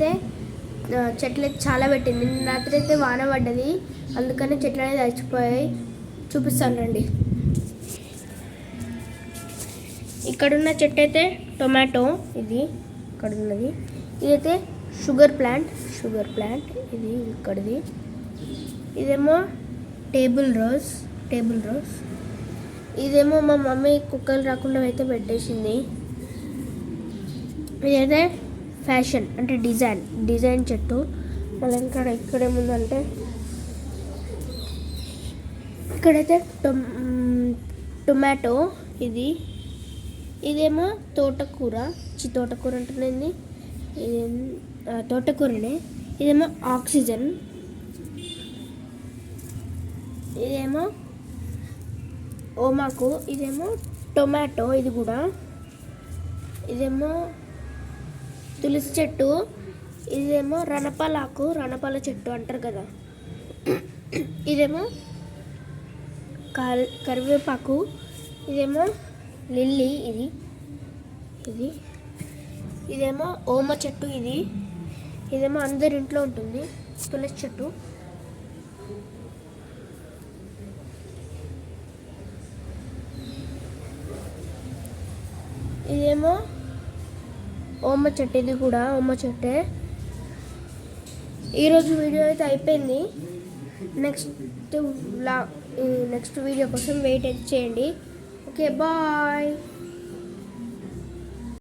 అయితే చెట్లు అయితే చాలా పెట్టింది. నిన్న రాత్రి అయితే వాన పడ్డది, అందుకని చెట్లు అనేది చచ్చిపోయాయి. చూపిస్తాను రండి. ఇక్కడున్న చెట్టు అయితే టొమాటో, ఇది ఇక్కడ ఉన్నది. ఇదైతే షుగర్ ప్లాంట్ ఇది ఇక్కడిది. ఇదేమో టేబుల్ రోజ్. ఇదేమో మా మమ్మీ కుక్కలు రాకుండా అయితే పెట్టేసింది. ఇదైతే ఫ్యాషన్ అంటే డిజైన్ చెట్టు. మళ్ళీ ఇక్కడేముందంటే ఇక్కడైతే టొమాటో, ఇదేమో తోటకూర అంటున్నది. ఇది తోటకూరనే. ఇదేమో ఆక్సిజన్. ఇదేమో ఓమాకు. ఇదేమో టొమాటో, ఇది కూడా. ఇదేమో తులసి చెట్టు. ఇదేమో రణపాల చెట్టు అంటారు కదా. ఇదేమో కరివేపాకు. ఇదేమో లిల్లీ, ఇది. ఇదేమో ఓమ చెట్టు, ఇదేమో అందరి ఇంట్లో ఉంటుంది, తులసి చెట్టు. ఇదేమో ఓమ చెట్టు, ఇది కూడా ఓమ చెట్టే. ఈరోజు వీడియో అయితే అయిపోయింది. నెక్స్ట్ వీడియో కోసం వెయిట్ అయితే చేయండి. Okay, bye.